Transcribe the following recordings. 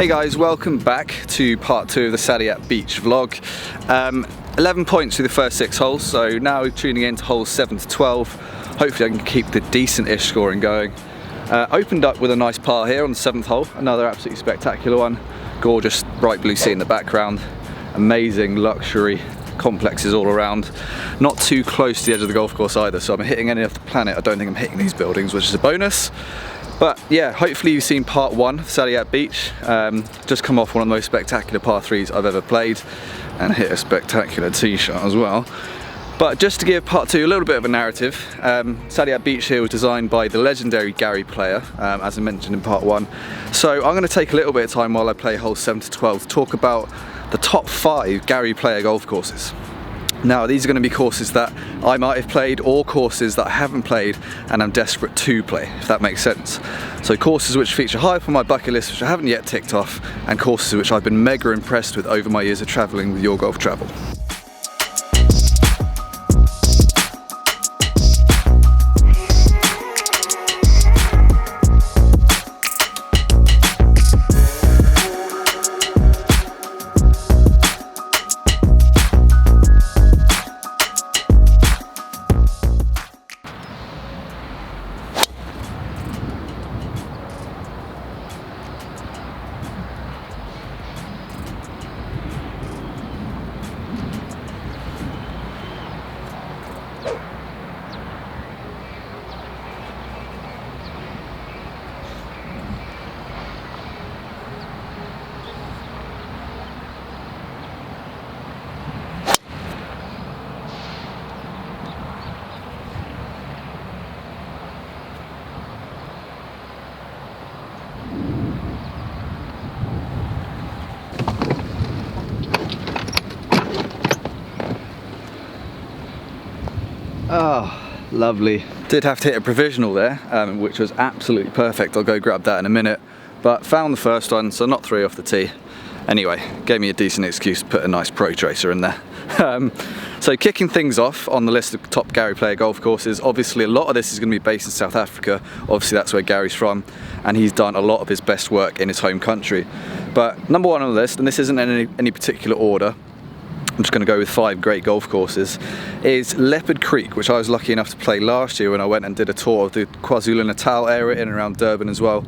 Hey guys, welcome back to part 2 of the Saadiyat Beach vlog. 11 points through the first 6 holes, so now tuning in to holes 7 to 12. Hopefully I can keep the decent-ish scoring going. Opened up with a nice par here on the 7th hole, another absolutely spectacular one. Gorgeous bright blue sea in the background, amazing luxury complexes all around. Not too close to the edge of the golf course either, so I'm hitting any of the planet. I don't think I'm hitting these buildings, which is a bonus. But yeah, hopefully you've seen part 1 of Saadiyat Beach. Just come off one of the most spectacular par 3s I've ever played and hit a spectacular tee shot as well. But just to give part 2 a little bit of a narrative, Saadiyat Beach here was designed by the legendary Gary Player, as I mentioned in part 1. So I'm going to take a little bit of time while I play holes 7 to 12 to talk about the top 5 Gary Player golf courses. Now these are going to be courses that I might have played or courses that I haven't played and I'm desperate to play, if that makes sense. So courses which feature high up on my bucket list which I haven't yet ticked off, and courses which I've been mega impressed with over my years of travelling with Your Golf Travel. Oh, lovely. Did have to hit a provisional there, which was absolutely perfect. I'll go grab that in a minute. But found the first one, so not 3 off the tee. Anyway, gave me a decent excuse to put a nice Pro Tracer in there. So kicking things off on the list of top Gary Player golf courses, obviously a lot of this is going to be based in South Africa. Obviously that's where Gary's from, and he's done a lot of his best work in his home country. But number 1 on the list, and this isn't in any particular order, I'm just going to go with 5 great golf courses, is Leopard Creek, which I was lucky enough to play last year when I went and did a tour of the KwaZulu-Natal area in and around Durban as well,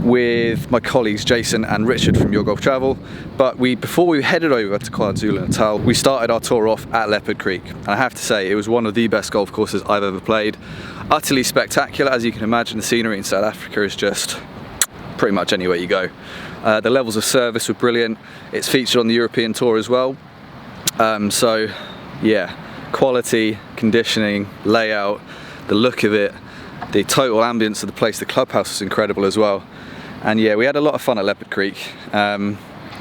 with my colleagues Jason and Richard from Your Golf Travel. But before we headed over to KwaZulu-Natal, we started our tour off at Leopard Creek, and I have to say it was one of the best golf courses I've ever played. Utterly spectacular, as you can imagine. The scenery in South Africa is just pretty much anywhere you go. The levels of service were brilliant. It's featured on the European Tour as well. So yeah, quality, conditioning, layout, the look of it, the total ambience of the place, the clubhouse was incredible as well. And yeah, we had a lot of fun at Leopard Creek.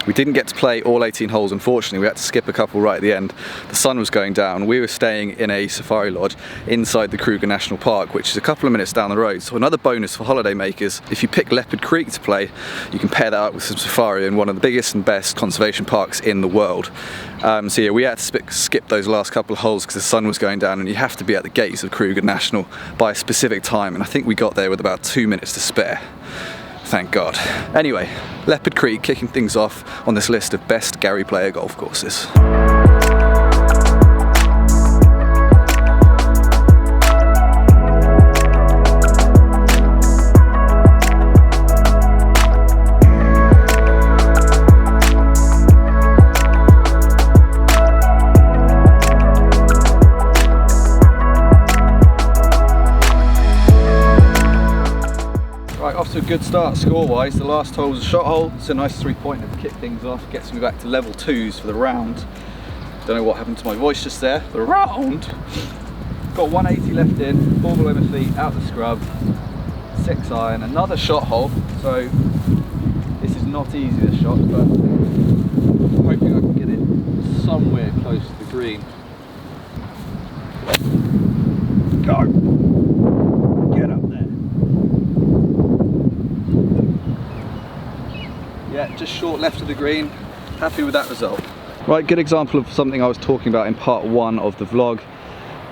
We didn't get to play all 18 holes, unfortunately. We had to skip a couple right at the end. The sun was going down. We were staying in a safari lodge inside the Kruger National Park, which is a couple of minutes down the road. So another bonus for holiday makers, if you pick Leopard Creek to play, you can pair that up with some safari in one of the biggest and best conservation parks in the world. So yeah, we had to skip those last couple of holes because the sun was going down, and you have to be at the gates of Kruger National by a specific time, and I think we got there with about 2 minutes to spare. Thank God. Anyway, Leopard Creek kicking things off on this list of best Gary Player golf courses. Off to a good start score-wise. The last hole was a shot hole. It's a nice 3-pointer to kick things off. Gets me back to level 2s for the round. Don't know what happened to my voice just there. The round! Got 180 left in, ball below my feet, out the scrub. 6 iron, another shot hole. So this is not easy, this shot, but I'm hoping I can get it somewhere close to the green. Go! Yeah, just short left of the green. Happy with that result. Right, good example of something I was talking about in part 1 of the vlog.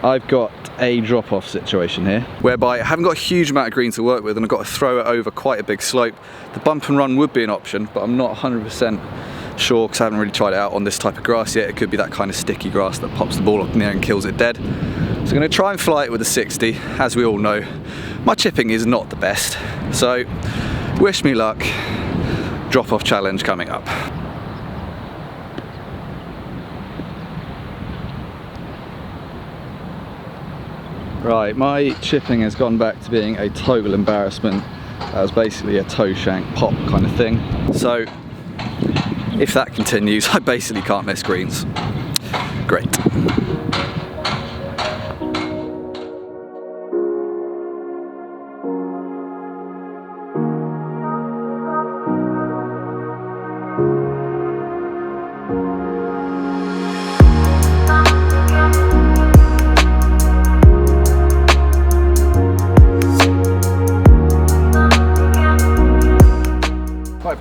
I've got a drop-off situation here, whereby I haven't got a huge amount of green to work with and I've got to throw it over quite a big slope. The bump and run would be an option, but I'm not 100% sure because I haven't really tried it out on this type of grass yet. It could be that kind of sticky grass that pops the ball up in the air and kills it dead. So I'm going to try and fly it with a 60. As we all know, my chipping is not the best. So wish me luck. Drop-off challenge coming up. Right, my chipping has gone back to being a total embarrassment. That was basically a toe shank pop kind of thing. So if that continues, I basically can't miss greens. Great.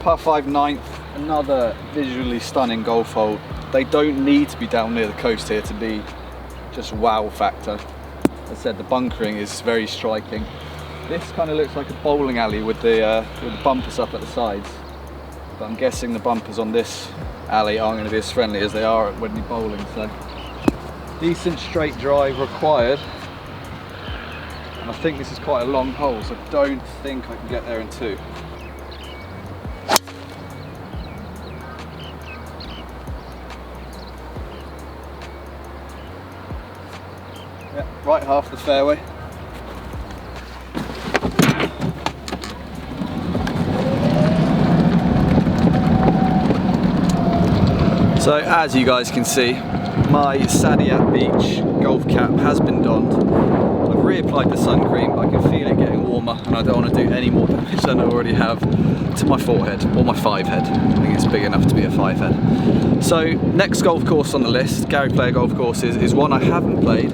Par 5 9th, another visually stunning golf hole. They don't need to be down near the coast here to be just wow factor. As I said, the bunkering is very striking. This kind of looks like a bowling alley with the bumpers up at the sides. But I'm guessing the bumpers on this alley aren't going to be as friendly as they are when you're bowling. So decent straight drive required. And I think this is quite a long hole, so I don't think I can get there in 2. Right half the fairway. So as you guys can see, my Saadiyat Beach golf cap has been donned. I've reapplied the sun cream, but I can feel it getting warmer and I don't want to do any more damage than I already have to my 4-head or my 5-head. I think it's big enough to be a 5-head. So next golf course on the list, Gary Player Golf Courses, is one I haven't played,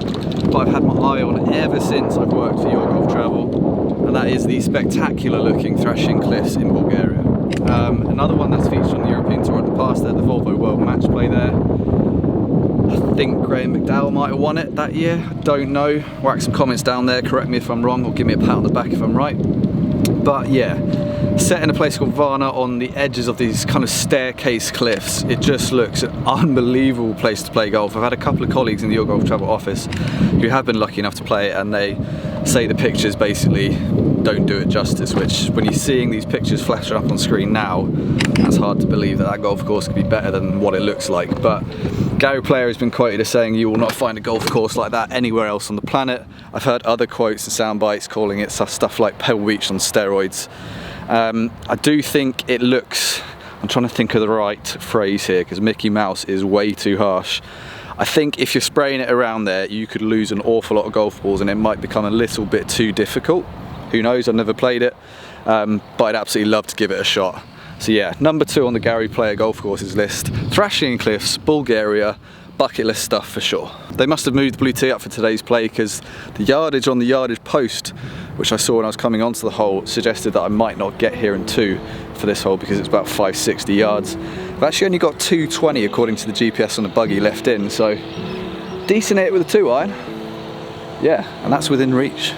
but I've had my eye on ever since I've worked for Your Golf Travel, and that is the spectacular looking Thrashing Cliffs in Bulgaria. Another one that's featured on the European Tour in the past there, the Volvo World Match Play there. I think Graham McDowell might have won it that year, I don't know. Whack some comments down there, correct me if I'm wrong, or give me a pat on the back if I'm right. But yeah, set in a place called Varna on the edges of these kind of staircase cliffs. It just looks an unbelievable place to play golf. I've had a couple of colleagues in the Your Golf Travel office who have been lucky enough to play it, and they say the pictures basically don't do it justice, which when you're seeing these pictures flashing up on screen now, it's hard to believe that that golf course could be better than what it looks like. But Gary Player has been quoted as saying you will not find a golf course like that anywhere else on the planet. I've heard other quotes and sound bites calling it stuff like Pebble Beach on steroids. I do think it looks, I'm trying to think of the right phrase here because Mickey Mouse is way too harsh. I think if you're spraying it around there, you could lose an awful lot of golf balls and it might become a little bit too difficult. Who knows, I've never played it, but I'd absolutely love to give it a shot. So yeah, number 2 on the Gary Player Golf Courses list, Thrashing Cliffs, Bulgaria, bucket list stuff for sure. They must have moved the blue tee up for today's play because the yardage on the yardage post, which I saw when I was coming onto the hole, suggested that I might not get here in 2 for this hole because it's about 560 yards. I've actually only got 220 according to the GPS on the buggy left in, so decent hit with a 2-iron. Yeah, and that's within reach.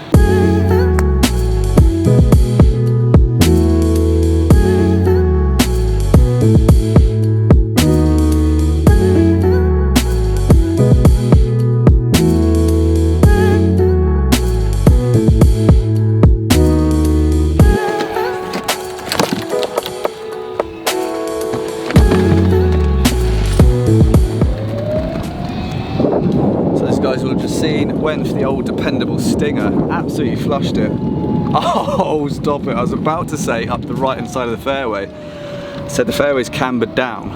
Went for the old dependable stinger, absolutely flushed it. Oh, stop it, I was about to say up the right hand side of the fairway. So the fairway's cambered down,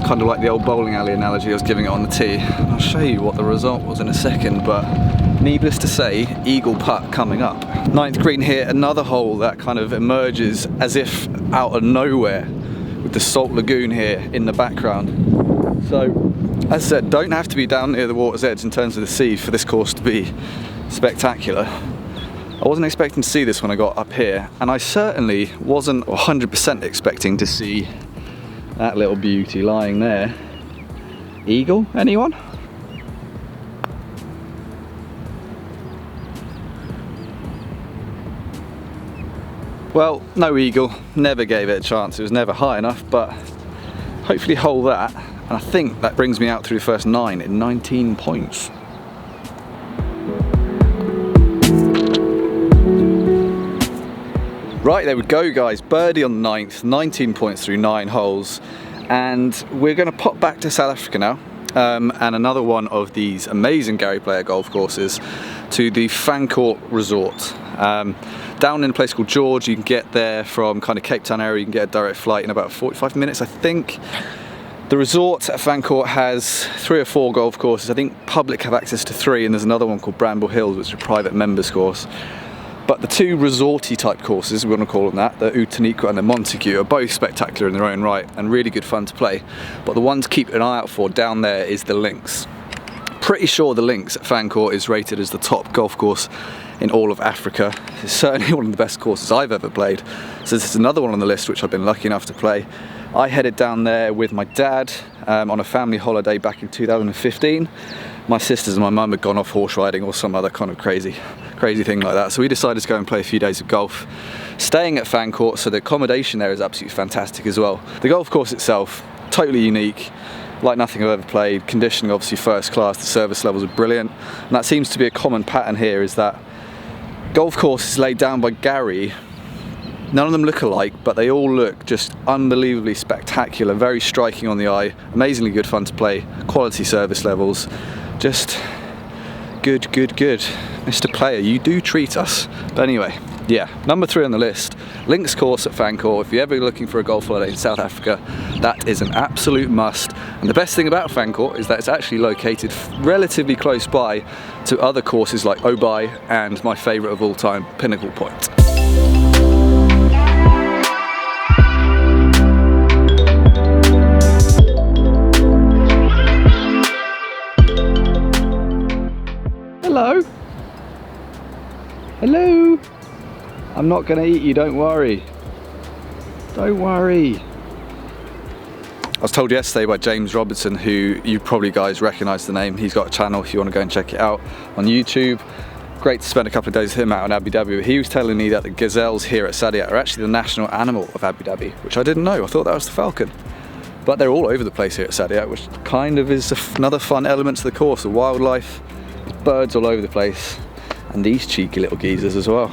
kind of like the old bowling alley analogy I was giving it on the tee. I'll show you what the result was in a second, but needless to say, eagle putt coming up. 9th green here, another hole that kind of emerges as if out of nowhere with the salt lagoon here in the background. So as I said, don't have to be down near the water's edge in terms of the sea for this course to be spectacular. I wasn't expecting to see this when I got up here, and I certainly wasn't 100% expecting to see that little beauty lying there. Eagle, anyone? Well, no eagle, never gave it a chance, it was never high enough, but hopefully hole that, and I think that brings me out through the first 9 in 19 points. Right, there we go guys, birdie on the 9th, 19 points through 9 holes, and we're going to pop back to South Africa now, and another one of these amazing Gary Player golf courses, to the Fancourt Resort. Down in a place called George. You can get there from kind of Cape Town area, you can get a direct flight in about 45 minutes I think. The resort at Fancourt has 3 or 4 golf courses. I think public have access to 3, and there's another one called Bramble Hills, which is a private members course. But the 2 resorty type courses, we want to call them that, the Utaniqua and the Montague, are both spectacular in their own right and really good fun to play. But the one to keep an eye out for down there is the Links. Pretty sure the Links at Fancourt is rated as the top golf course in all of Africa. It's certainly one of the best courses I've ever played. So this is another one on the list which I've been lucky enough to play. I headed down there with my dad on a family holiday back in 2015. My sisters and my mum had gone off horse riding or some other kind of crazy thing like that. So we decided to go and play a few days of golf, staying at Fancourt, so the accommodation there is absolutely fantastic as well. The golf course itself, totally unique, like nothing I've ever played. Conditioning obviously first class, the service levels are brilliant. And that seems to be a common pattern here, is that golf courses laid down by Gary, none of them look alike, but they all look just unbelievably spectacular, very striking on the eye, amazingly good fun to play, quality service levels, just good. Mr. Player, you do treat us. But anyway, yeah, number 3 on the list, Links course at Fancourt. If you're ever looking for a golf holiday in South Africa, that is an absolute must. And the best thing about Fancourt is that it's actually located relatively close by to other courses like Obai and my favourite of all time, Pinnacle Point. Hello? Hello? I'm not going to eat you, don't worry. Don't worry. I was told yesterday by James Robertson, who you probably guys recognise the name. He's got a channel if you want to go and check it out on YouTube. Great to spend a couple of days with him out in Abu Dhabi. But he was telling me that the gazelles here at Saadiyat are actually the national animal of Abu Dhabi, which I didn't know. I thought that was the falcon. But they're all over the place here at Saadiyat, which kind of is another fun element to the course. The wildlife, birds all over the place, and these cheeky little geezers as well.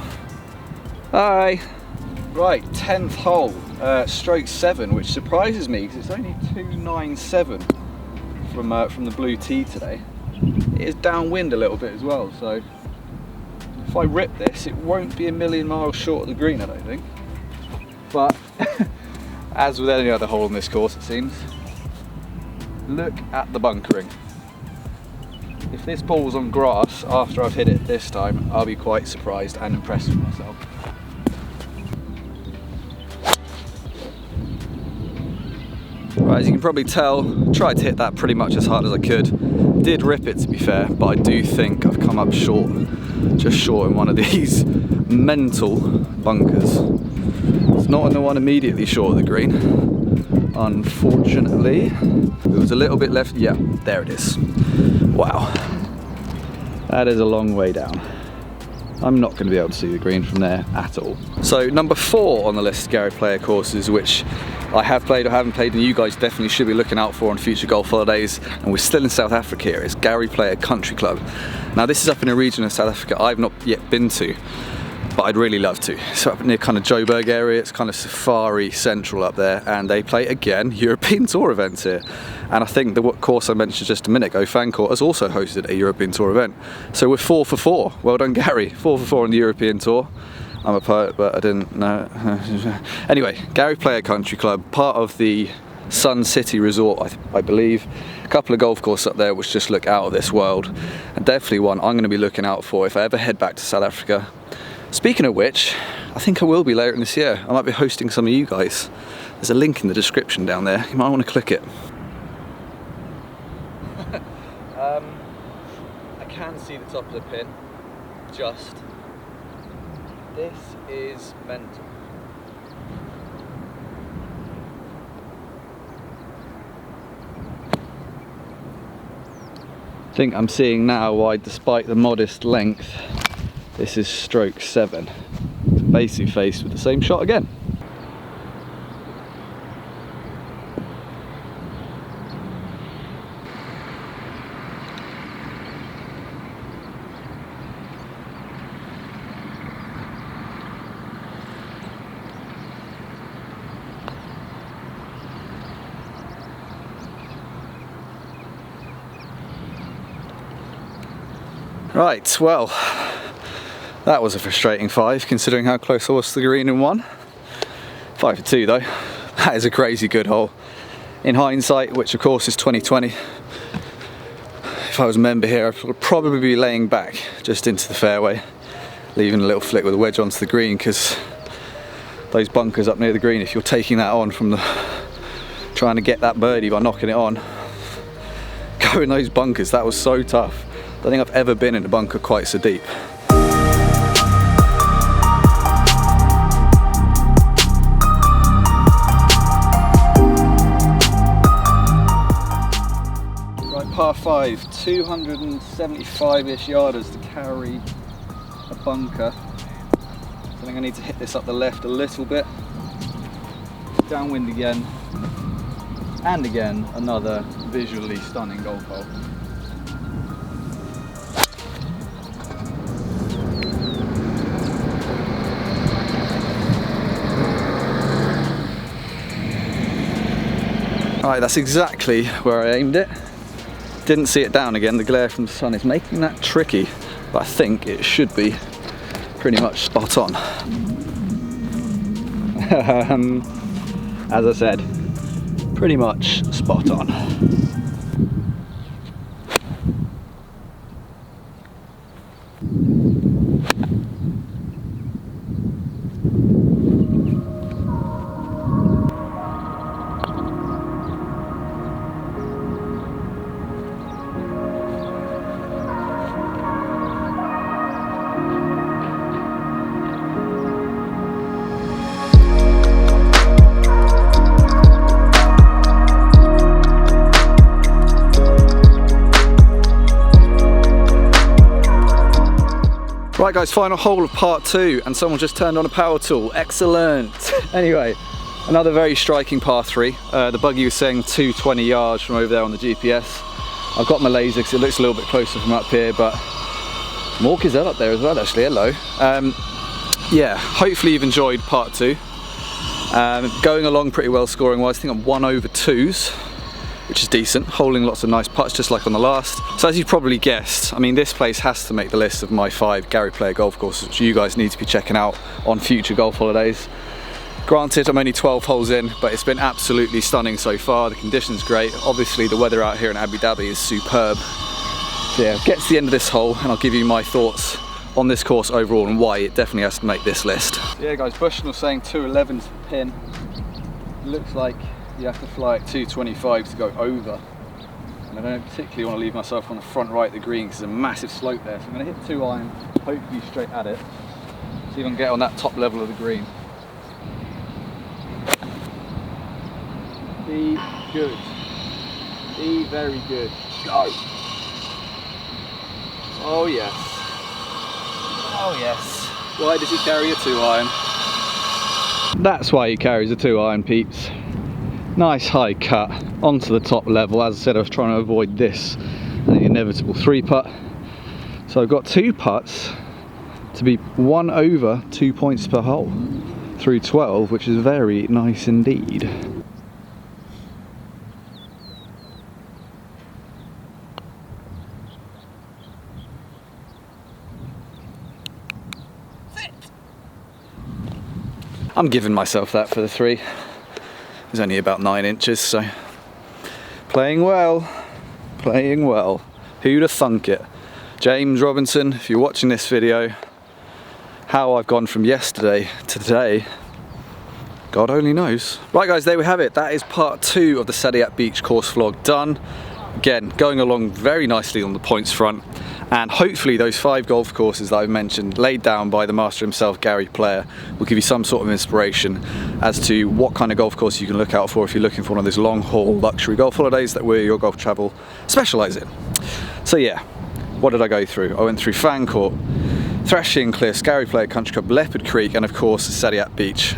Hi. Right, 10th hole, stroke 7, which surprises me because it's only 297 from the blue tee today. It is downwind a little bit as well, so if I rip this, it won't be a million miles short of the green, I don't think. But as with any other hole in this course, it seems, look at the bunkering. If this ball's on grass after I've hit it this time, I'll be quite surprised and impressed with myself. Right, as you can probably tell, tried to hit that pretty much as hard as I could. Did rip it, to be fair, but I do think I've come up short, just short in one of these mental bunkers. It's not in the one immediately short of the green, unfortunately. There was a little bit left. Yeah, there it is. Wow, that is a long way down. I'm not going to be able to see the green from there at all. So number 4 on the list of Gary Player courses, which I have played or haven't played, and you guys definitely should be looking out for on future golf holidays, and we're still in South Africa here, is Gary Player Country Club. Now this is up in a region of South Africa I've not yet been to, but I'd really love to. So up near kind of Joburg area, it's kind of safari central up there, and they play, again, European Tour events here. And I think the course I mentioned just a minute ago, Fancourt, has also hosted a European Tour event. So we're 4 for 4. Well done, Gary. 4 for 4 on the European Tour. I'm a poet, but I didn't know. Anyway, Gary Player Country Club, part of the Sun City Resort, I believe. A couple of golf courses up there which just look out of this world. And definitely one I'm going to be looking out for if I ever head back to South Africa. Speaking of which, I think I will be later in this year. I might be hosting some of you guys. There's a link in the description down there. You might want to click it. I can see the top of the pin, just. This is mental. I think I'm seeing now why, despite the modest length, this is stroke 7. basically faced with the same shot again. Right, well, that was a frustrating 5 considering how close I was to the green in 1. 5 for 2 though. That is a crazy good hole. In hindsight, which of course is 2020, if I was a member here, I'd probably be laying back just into the fairway, leaving a little flick with a wedge onto the green, because those bunkers up near the green, if you're taking that on from the trying to get that birdie by knocking it on, go in those bunkers, that was so tough. I don't think I've ever been in a bunker quite so deep. Right, par 5, 275-ish yarders to carry a bunker. I think I need to hit this up the left a little bit. Downwind again. And again, another visually stunning golf hole. Alright, that's exactly where I aimed it. Didn't see it down again, the glare from the sun is making that tricky, but I think it should be pretty much spot on. As I said, pretty much spot on. Right guys, final hole of part 2, and someone just turned on a power tool. Excellent. Anyway, another very striking par 3. The buggy was saying 220 yards from over there on the GPS. I've got my laser because it looks a little bit closer from up here, but more is up there as well actually. Hello. Yeah, hopefully you've enjoyed part 2. Going along pretty well scoring wise. I think I'm 1 over 2s, which is decent, holding lots of nice putts just like on the last. So as you've probably guessed, I mean, this place has to make the list of my 5 Gary Player golf courses, which you guys need to be checking out on future golf holidays. Granted, I'm only 12 holes in, but it's been absolutely stunning so far. The condition's great. Obviously the weather out here in Abu Dhabi is superb. So yeah, get to the end of this hole and I'll give you my thoughts on this course overall and why it definitely has to make this list. So yeah guys, Bushnell saying 211 to the pin. It looks like you have to fly at 225 to go over, and I don't particularly want to leave myself on the front right of the green because there's a massive slope there, so I'm going to hit 2 iron, hopefully straight at it, see if I can get on that top level of the green. Be good, be very good, go! Oh yes, oh yes. Why does he carry a 2 iron? That's why he carries a 2 iron, peeps. Nice high cut onto the top level. As I said, I was trying to avoid this, the inevitable 3 putt. So I've got 2 putts to be 1 over 2 points per hole through 12, which is very nice indeed. I'm giving myself that for the 3. It's only about 9 inches, so playing well, playing well. Who'd have thunk it? James Robinson, if you're watching this video, how I've gone from yesterday to today, God only knows. Right guys, there we have it. That is part 2 of the Saadiyat Beach course vlog done. Again, going along very nicely on the points front, and hopefully those 5 golf courses that I've mentioned, laid down by the master himself, Gary Player, will give you some sort of inspiration as to what kind of golf course you can look out for if you're looking for one of those long haul luxury golf holidays that we, your golf travel, specialise in. So yeah, what did I go through? I went through Fancourt, Thrashing Cliffs, Gary Player Country Club, Leopard Creek, and of course Saadiyat Beach.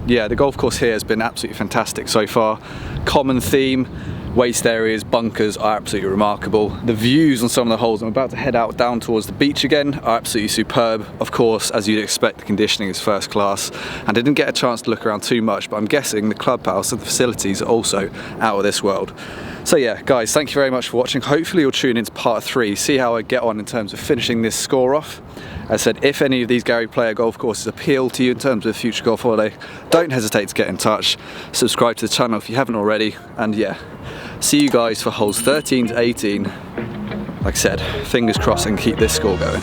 Yeah, the golf course here has been absolutely fantastic so far. Common theme, waste areas, bunkers are absolutely remarkable. The views on some of the holes, I'm about to head out down towards the beach again, are absolutely superb. Of course, as you'd expect, the conditioning is first class. And I didn't get a chance to look around too much, but I'm guessing the clubhouse and the facilities are also out of this world. So yeah, guys, thank you very much for watching. Hopefully you'll tune into part 3, see how I get on in terms of finishing this score off. As I said, if any of these Gary Player golf courses appeal to you in terms of a future golf holiday, don't hesitate to get in touch. Subscribe to the channel if you haven't already, and yeah, see you guys for holes 13 to 18. Like I said, fingers crossed and keep this score going.